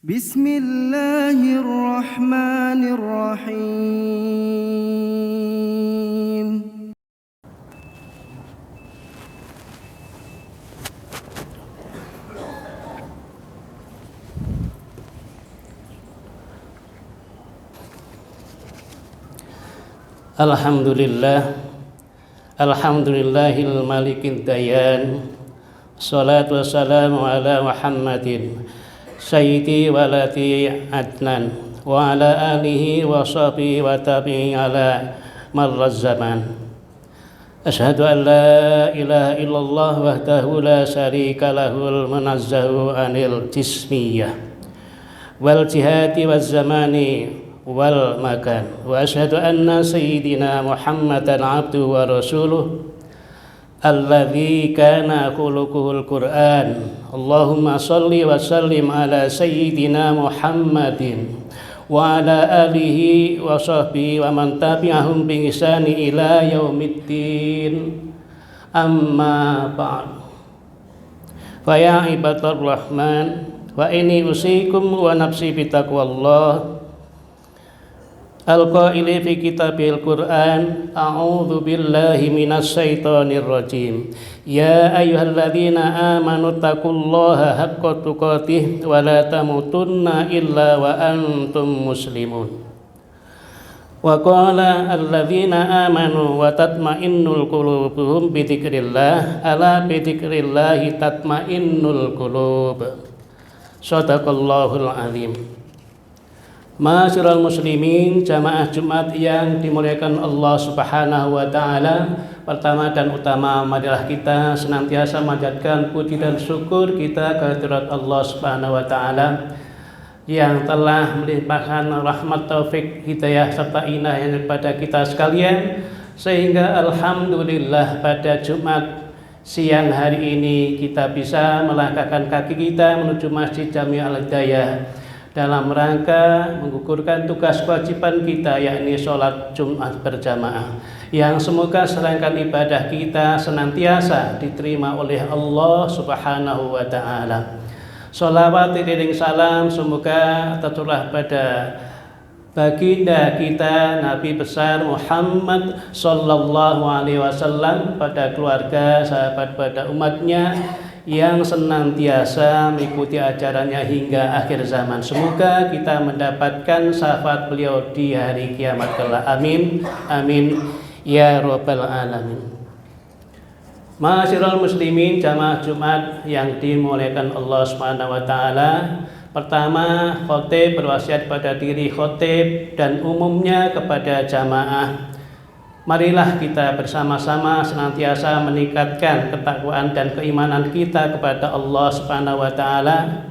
Bismillahirrahmanirrahim. Alhamdulillahil malikid dayan. Salatu wassalamu ala Muhammadin sayyidi walati adnan wa ala alihi wa sahbihi wa tabi'i ala marraz zaman. Asyhadu an la ilaha illallah wahdahu la syarika lahul munazzahu anil jismiyah wal jihati waz zamani wal makan, wa asyhadu anna sayyidina Muhammadan abduhu wa rasuluh alladzi kana khuluquhul Qur'an. Allahumma shalli wa sallim ala sayyidina Muhammadin wa ala alihi wa sahbihi wa man tabi'ahum bi ihsani ila yaumiddin. Amma ba'd. Fa ya ibadur rahman, wa inni usikum wa nafsi bi taqwallah al-qaili fi kitabil Qur'an, a'udzu billahi minas syaitonir rajim. Ya ayyuhalladzina amanu taqullaha haqqa tuqatih wa la tamutunna illa wa antum muslimun. Wa qala alladzina amanu wa tatma'innul qulubuhum bi dzikrillah, ala bi dzikrillahi tatma'innul qulub. Shadaqallahul azim. Ma'asyiral muslimin, jamaah Jumat yang dimuliakan Allah Subhanahu wa taala. Pertama dan utama, marilah kita senantiasa manjatkan puji dan syukur kita kehadirat Allah Subhanahu wa taala yang telah melimpahkan rahmat, taufik, hidayah serta inayah kepada kita sekalian, sehingga alhamdulillah pada Jumat siang hari ini kita bisa melangkahkan kaki kita menuju Masjid Jami' Al-Hidayah dalam rangka menggugurkan tugas kewajiban kita, yakni sholat Jumat berjamaah, yang semoga serangkaian ibadah kita senantiasa diterima oleh Allah Subhanahu wa ta'ala. Sholawat iring salam semoga tercurah pada baginda kita Nabi besar Muhammad sallallahu alaihi wasallam, pada keluarga, sahabat, pada umatnya yang senantiasa mengikuti ajarannya hingga akhir zaman. Semoga kita mendapatkan syafaat beliau di hari kiamat kelak. Amin, amin ya rabbal alamin. Ma'asyiral muslimin, jamaah Jumat yang dimuliakan Allah Subhanahu wa taala. Pertama, khotib berwasiat pada diri khotib dan umumnya kepada jamaah. Marilah kita bersama-sama senantiasa meningkatkan ketakwaan dan keimanan kita kepada Allah Subhanahu wa taala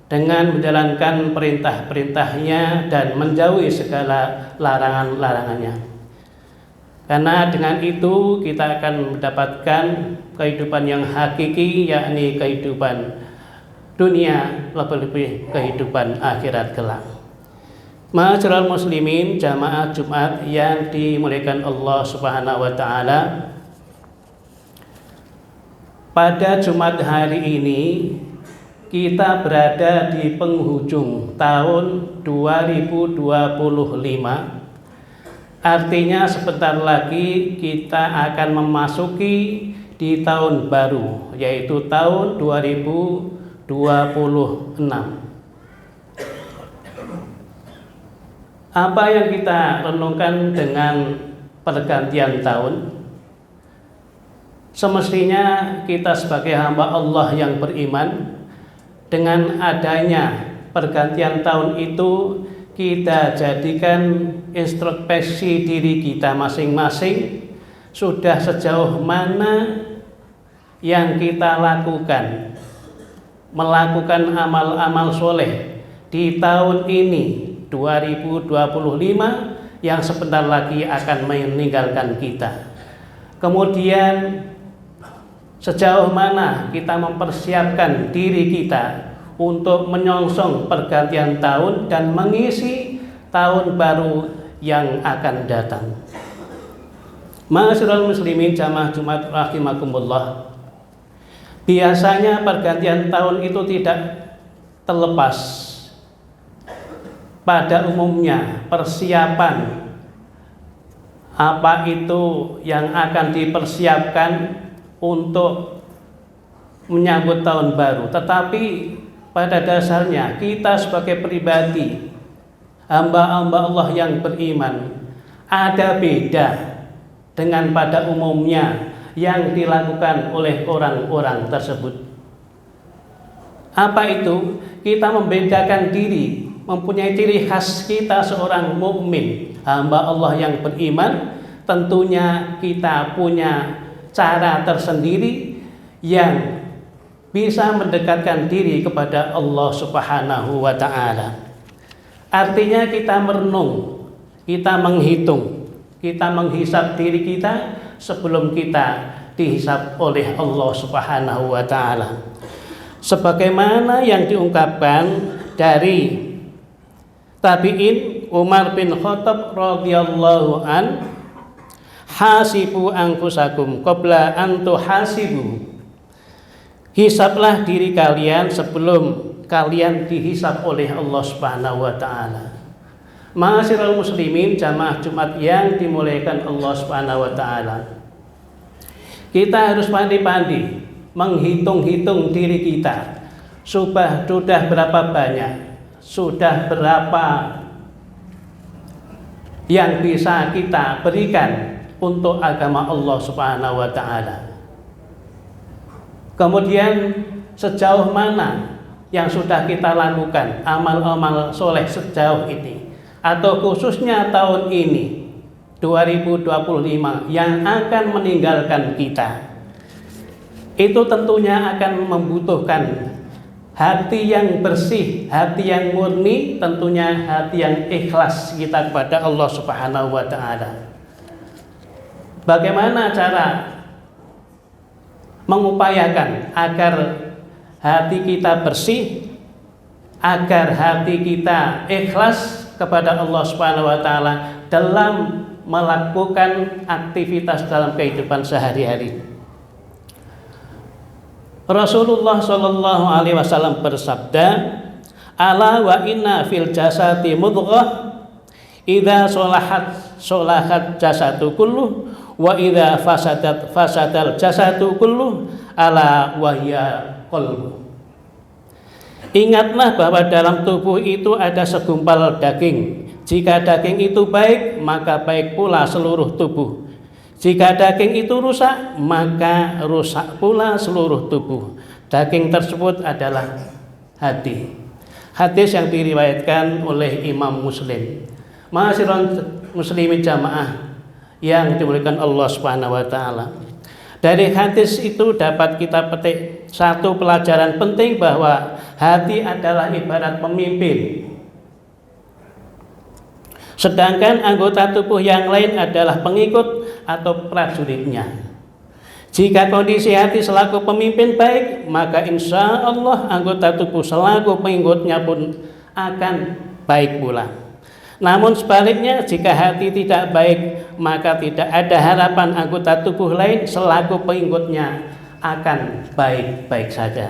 dengan menjalankan perintah-perintahnya dan menjauhi segala larangan-larangannya. Karena dengan itu kita akan mendapatkan kehidupan yang hakiki, yakni kehidupan dunia, lebih-lebih kehidupan akhirat kelak. Ma'asyiral muslimin, jamaah Jumat yang dimuliakan Allah Subhanahu wa taala. Pada Jumat hari ini kita berada di penghujung tahun 2025. Artinya sebentar lagi kita akan memasuki di tahun baru, yaitu tahun 2026. Apa yang kita renungkan dengan pergantian tahun? Semestinya kita sebagai hamba Allah yang beriman, dengan adanya pergantian tahun itu kita jadikan introspeksi diri kita masing-masing, sudah sejauh mana yang kita lakukan, melakukan amal-amal soleh di tahun ini 2025 yang sebentar lagi akan meninggalkan kita. Kemudian sejauh mana kita mempersiapkan diri kita untuk menyongsong pergantian tahun dan mengisi tahun baru yang akan datang. Ma'asyiral muslimin, jamaah Jumat rahimakumullah. Biasanya pergantian tahun itu tidak terlepas pada umumnya persiapan apa itu yang akan dipersiapkan untuk menyambut tahun baru, tetapi pada dasarnya kita sebagai pribadi, hamba-hamba Allah yang beriman, ada beda dengan pada umumnya yang dilakukan oleh orang-orang tersebut. Apa itu? Kita membedakan diri, mempunyai ciri khas kita seorang mukmin, hamba Allah yang beriman. Tentunya kita punya cara tersendiri yang bisa mendekatkan diri kepada Allah Subhanahu wa ta'ala. Artinya kita merenung, kita menghitung, kita menghisap diri kita sebelum kita dihisap oleh Allah Subhanahu wa ta'ala. Sebagaimana yang diungkapkan dari tabi'in Umar bin Khattab radhiyallahu an, hasibu anfusakum qabla an tuhasibu. Hisablah diri kalian sebelum kalian dihisab oleh Allah Subhanahu wa ta'ala. Ma'asyiral muslimin, jamaah Jumat yang dimuliakan Allah Subhanahu wa ta'ala. Kita harus pandai-pandai menghitung-hitung diri kita. Sudah berapa banyak, sudah berapa yang bisa kita berikan untuk agama Allah Subhanahu wa ta'ala. Kemudian sejauh mana yang sudah kita lakukan amal-amal soleh sejauh ini, atau khususnya tahun ini 2025 yang akan meninggalkan kita. Itu tentunya akan membutuhkan hati yang bersih, hati yang murni, tentunya hati yang ikhlas kita kepada Allah Subhanahu wa ta'ala. Bagaimana cara mengupayakan agar hati kita bersih, agar hati kita ikhlas kepada Allah Subhanahu wa ta'ala dalam melakukan aktivitas dalam kehidupan sehari-hari? Rasulullah Shallallahu alaihi wasallam bersabda, ala wa inna fil jasadi mudghah idza sholahat jasadu kulluh wa idza fasadal jasadu kulluh ala wahya qalbu. Ingatlah bahwa dalam tubuh itu ada segumpal daging. Jika daging itu baik, maka baik pula seluruh tubuh. Jika daging itu rusak, maka rusak pula seluruh tubuh. Daging tersebut adalah hati. Hadis yang diriwayatkan oleh Imam Muslim. Ma'asyiral muslimin jamaah yang dimuliakan Allah Subhanahu wa ta'ala. Dari hadis itu dapat kita petik satu pelajaran penting, bahwa hati adalah ibarat pemimpin, sedangkan anggota tubuh yang lain adalah pengikut atau prajuritnya. Jika kondisi hati selaku pemimpin baik, maka insya Allah anggota tubuh selaku pengikutnya pun akan baik pula. Namun sebaliknya, jika hati tidak baik, maka tidak ada harapan anggota tubuh lain selaku pengikutnya akan baik-baik saja.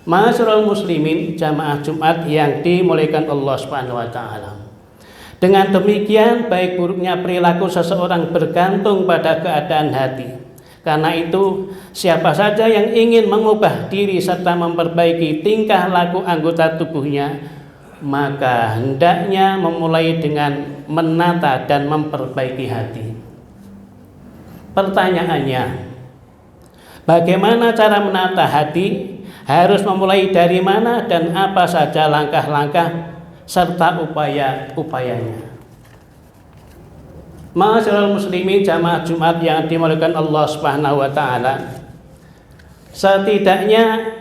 Ma'asyiral muslimin, jamaah Jumat yang dimuliakan Allah Subhanahu wa ta'ala. Dengan demikian, baik buruknya perilaku seseorang bergantung pada keadaan hati. Karena itu, siapa saja yang ingin mengubah diri serta memperbaiki tingkah laku anggota tubuhnya, maka hendaknya memulai dengan menata dan memperbaiki hati. Pertanyaannya, bagaimana cara menata hati? Harus memulai dari mana dan apa saja langkah-langkah serta upaya-upayanya? Ma'asyiral muslimin, jamaah Jumat yang dimuliakan Allah Subhanahu wa ta'ala, setidaknya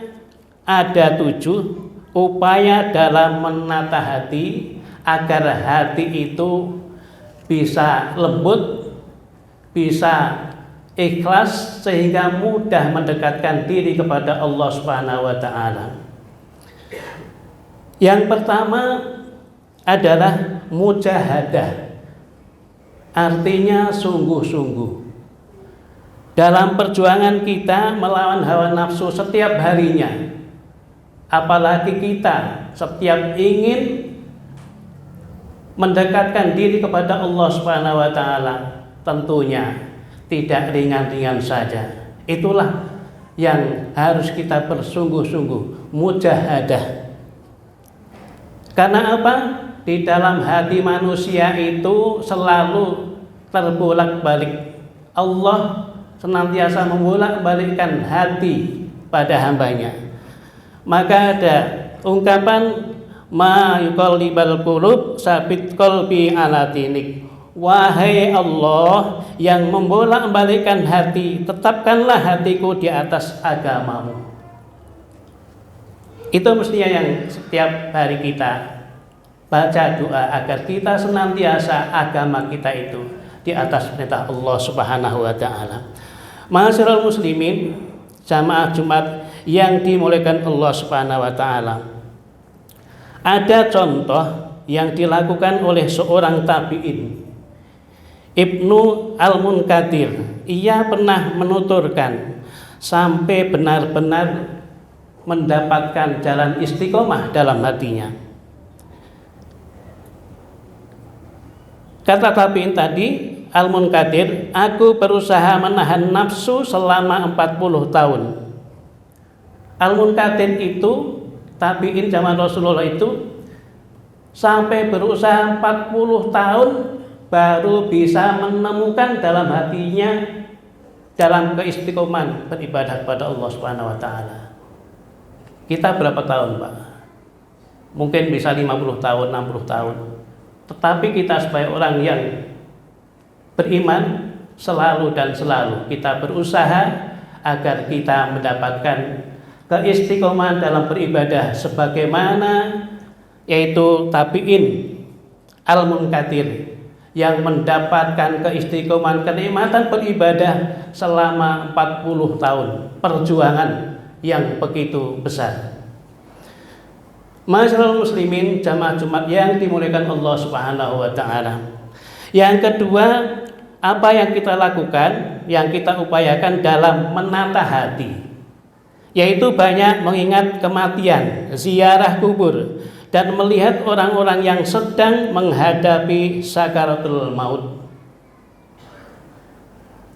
ada 7 upaya dalam menata hati agar hati itu bisa lembut, bisa ikhlas, sehingga mudah mendekatkan diri kepada Allah Subhanahu wa ta'ala. Yang pertama adalah mujahadah, artinya sungguh-sungguh dalam perjuangan kita melawan hawa nafsu setiap harinya. Apalagi kita setiap ingin mendekatkan diri kepada Allah Subhanahu wa taala tentunya tidak ringan-ringan saja. Itulah yang harus kita bersungguh-sungguh mujahadah. Karena apa? Di dalam hati manusia itu selalu terbolak-balik. Allah senantiasa membolak-balikkan hati pada hambanya. Maka ada ungkapan ma yuqallibal qulub sabit qalbi ala dinik. Wahai Allah yang membolak-balikkan hati, tetapkanlah hatiku di atas agamamu. Itu mestinya yang setiap hari kita baca doa agar kita senantiasa agama kita itu di atas perintah Allah Subhanahu wa taala. Ma'asyiral muslimin, jamaah Jumat yang dimuliakan Allah Subhanahu wa taala. Ada contoh yang dilakukan oleh seorang tabi'in, Ibnu Al-Munkadir. Ia pernah menuturkan sampai benar-benar mendapatkan jalan istiqomah dalam hatinya. Kata tabi'in tadi, Al-Munkadir, aku berusaha menahan nafsu selama 40 tahun. Al-Munkadir itu, tabi'in zaman Rasulullah itu, sampai berusaha 40 tahun baru bisa menemukan dalam hatinya dalam keistiqomahan beribadah kepada Allah Subhanahu wa taala. Kita berapa tahun, Pak? Mungkin bisa 50 tahun, 60 tahun. Tetapi kita sebagai orang yang beriman selalu dan selalu kita berusaha agar kita mendapatkan keistiqomahan dalam beribadah sebagaimana yaitu tabi'in Al-Munkadir yang mendapatkan keistiqomahan kenikmatan beribadah selama 40 tahun perjuangan yang begitu besar. Ma'asyiral muslimin, jamaah Jumat yang dimuliakan Allah Subhanahu wa taala. Yang kedua, apa yang kita lakukan, yang kita upayakan dalam menata hati, yaitu banyak mengingat kematian, ziarah kubur, dan melihat orang-orang yang sedang menghadapi sakaratul maut.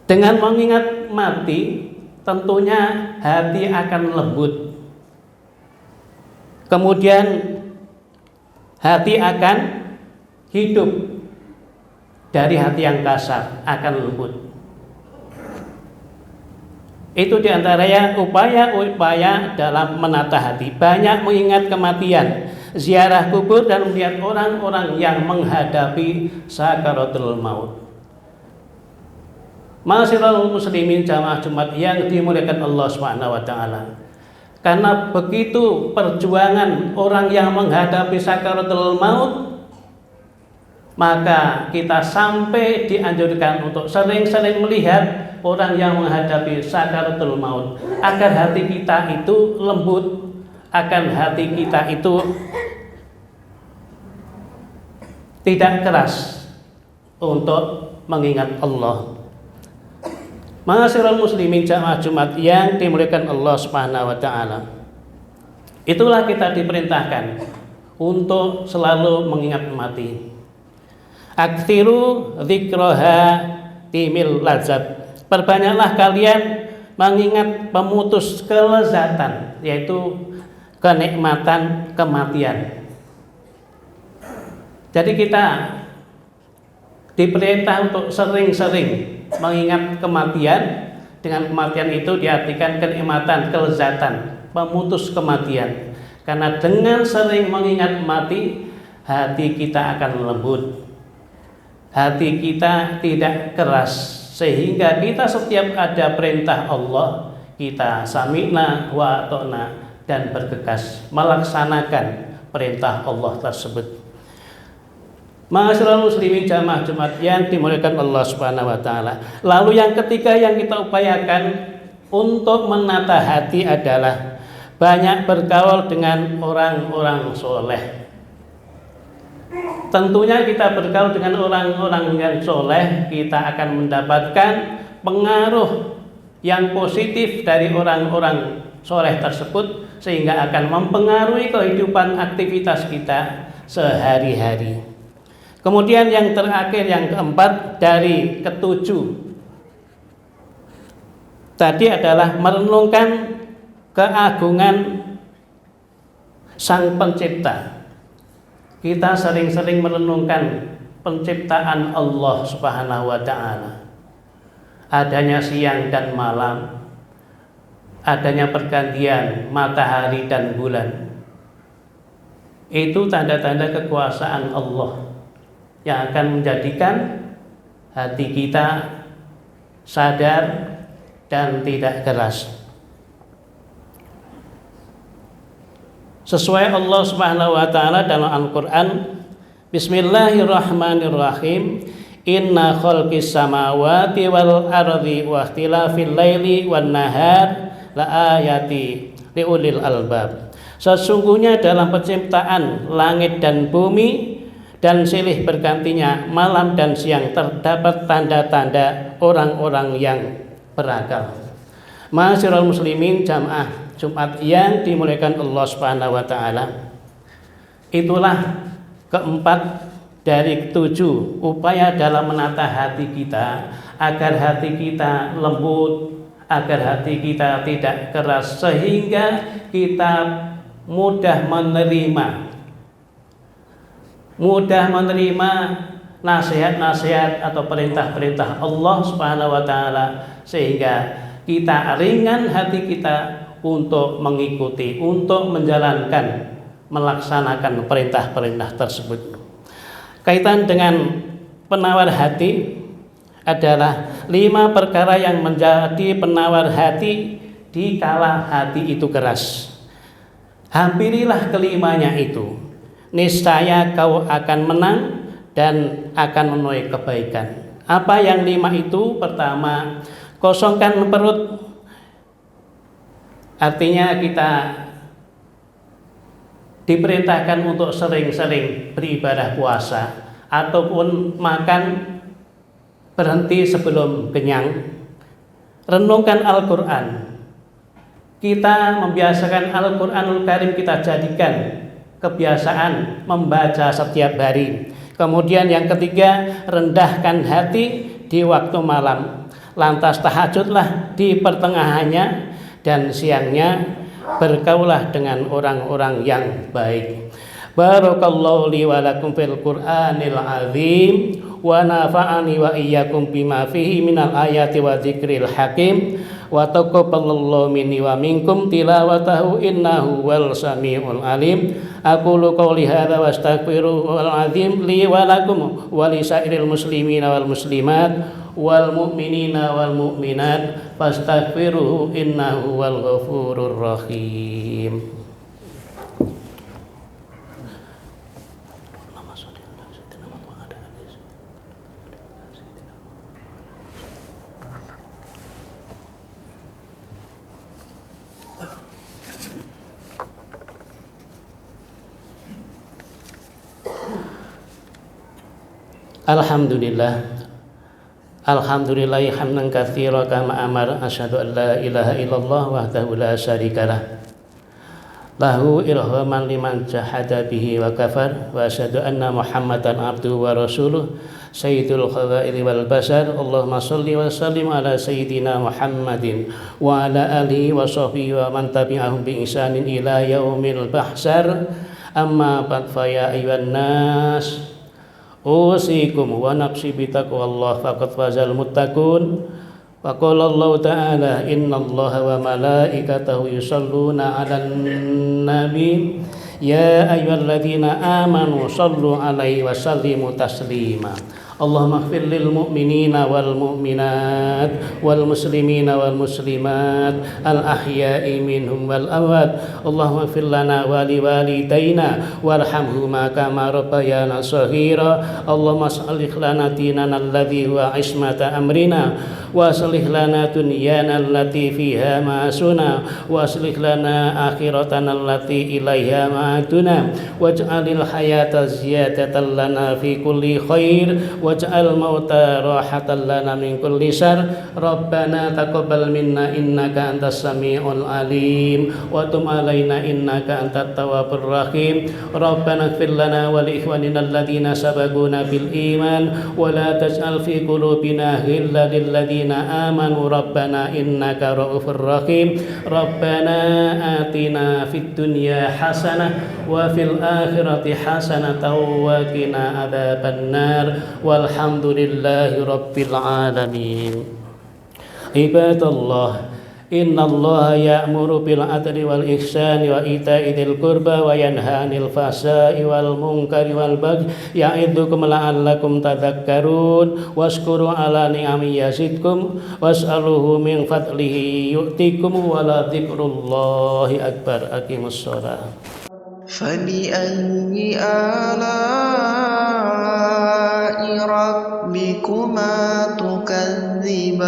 Dengan mengingat mati, tentunya hati akan lembut. Kemudian hati akan hidup dari hati yang kasar, akan lembut. Itu diantaranya upaya-upaya dalam menata hati. Banyak mengingat kematian, ziarah kubur, dan melihat orang-orang yang menghadapi sakaratul maut. Ma'asyiral muslimin, jamaah Jumat yang dimuliakan Allah Subhanahu wa taala. Karena begitu perjuangan orang yang menghadapi sakaratul maut, maka kita sampai dianjurkan untuk sering-sering melihat orang yang menghadapi sakaratul maut, agar hati kita itu lembut, agar hati kita itu tidak keras untuk mengingat Allah. Ma'asyiral muslimin, jamaah Jumat yang dimuliakan Allah Subhanahu wa taala. Itulah kita diperintahkan untuk selalu mengingat mati. Aktsiru dzikraha timil lazat. Perbanyaklah kalian mengingat pemutus kelezatan, yaitu kenikmatan kematian. Jadi kita diperintah untuk sering-sering mengingat kematian. Dengan kematian itu diartikan kenikmatan, kelezatan, pemutus kematian. Karena dengan sering mengingat mati, hati kita akan lembut, hati kita tidak keras, sehingga kita setiap ada perintah Allah, kita sami'na wa ata'na, dan bergegas melaksanakan perintah Allah tersebut. Ma'asyiral muslimin, jamaah Jumat yang dimuliakan Allah Subhanahu wa taala. Lalu yang ketiga yang kita upayakan untuk menata hati adalah banyak bergaul dengan orang-orang soleh. Tentunya kita bergaul dengan orang-orang yang soleh, kita akan mendapatkan pengaruh yang positif dari orang-orang soleh tersebut, sehingga akan mempengaruhi kehidupan aktivitas kita sehari-hari. Kemudian yang terakhir, yang keempat dari ketujuh tadi adalah merenungkan keagungan Sang Pencipta. Kita sering-sering merenungkan penciptaan Allah Subhanahu wa ta'ala. Adanya siang dan malam, adanya pergantian matahari dan bulan. Itu tanda-tanda kekuasaan Allah yang akan menjadikan hati kita sadar dan tidak keras. Sesuai Allah Subhanahu wa ta'ala dalam Al-Qur'an, Bismillahirrahmanirrahim. Inna khalqis samawati wal ardi wa ikhtilafil laili wan nahar la ayati liulil albab. Sesungguhnya dalam penciptaan langit dan bumi dan silih bergantinya malam dan siang terdapat tanda-tanda orang-orang yang berakal. Ma'asyiral muslimin, jamaah Jumat yang dimuliakan Allah Subhanahu wa ta'ala. Itulah keempat dari 7 upaya dalam menata hati kita agar hati kita lembut, agar hati kita tidak keras, sehingga kita mudah menerima nasihat-nasihat atau perintah-perintah Allah Subhanahu wa ta'ala, sehingga kita ringan hati kita untuk mengikuti, untuk menjalankan, melaksanakan perintah-perintah tersebut. Kaitan dengan penawar hati adalah 5 perkara yang menjadi penawar hati di kala hati itu keras. Hampirilah kelimanya itu, niscaya kau akan menang dan akan menuai kebaikan. Apa yang 5 itu? Pertama, kosongkan perut. Artinya kita diperintahkan untuk sering-sering beribadah puasa ataupun makan berhenti sebelum kenyang. Renungkan Al-Quran. Kita membiasakan Al-Quranul Karim, kita jadikan kebiasaan membaca setiap hari. Kemudian yang ketiga, rendahkan hati di waktu malam. Lantas tahajudlah di pertengahannya, dan siangnya bergaulah dengan orang-orang yang baik. Barakallahu li wa lakum fil Qur'anil azim wa nafa'ani wa iyyakum bima fihi minal ayati wa dzikril hakim wa taqabbalallahu minni wa minkum tilawatahu innahu wal samiul alim. Aqulu qouli hadza wa astaghfirullahal azim li wa lakum wa li sairil muslimina wal muslimat wal mu'minina wal mu'minat fastaghfiruhu innahu wal ghafurur rahim. Alhamdulillah hamdan katsiran kama amara, asyhadu an la ilaha illallah wahdahu la syarikalah lahu irhaman liman jahada bihi wa kafar, wa asyhadu anna Muhammadan abduhu wa rasuluh sayyidul khawairi wal bashar. Allahumma shalli wa sallim ala sayyidina Muhammadin wa ala alihi wa sahbihi wa man tabi'ahum bi ihsanin ila yaumil bahsar. Amma ba'd, fa ya ayyuhan nas usikum wa nafsi bitaqwallah faqad fazal muttaqun. Wa qala Allah ta'ala innallaha wa malaikatahu yusholluna 'alan nabi ya ayyuhalladzina amanu shallu 'alaihi wa sallimu taslima. Allahumma ighfir lil mu'minina wal mu'minat wal muslimina wal muslimat al ahya'i minhum wal amwat. Allahumma ighfir lana wa li walidayna warhamhuma kama rabbayana shaghira. Allahumma aslih lana dinana alladhi huwa ismata amrina wa aslih lana dunyana allati fiha ma'asuna wa aslih lana akhiratana allati ilaiha ma'aduna waj'alil hayata ziyadatan lana fi kulli khair waj'al mauta rahatan lana min kulli syarr. Rabbana taqabbal minna innaka antas samiul alim wa tub alaina innaka antat tawwabur rahim. Rabbana ighfir lana wa li ikhwanina alladhina sabaquna bil iman wa la taj'al fi qulubina ghillan lil ladzina amanu rabbana innaka ra'ufur rahim. Rabbana atina fid dunya hasanah wa fil akhirati hasanatan wa qina adzabannar walhamdulillahi rabbil alamin. Ibadallah, innallaha ya'muru bil adli wal ihsani wa ita'i dzil qurba wa yanha 'anil fahsya'i wal munkari wal bagyi ya'idzukum la'allakum tadhakkarun washkuru 'ala ni'ami yazidkum was'aluhu min fadlihi yu'tikum wa la dzikrullahi akbar. Aqimus shalah. فبأي آلاء ربكما تكذبان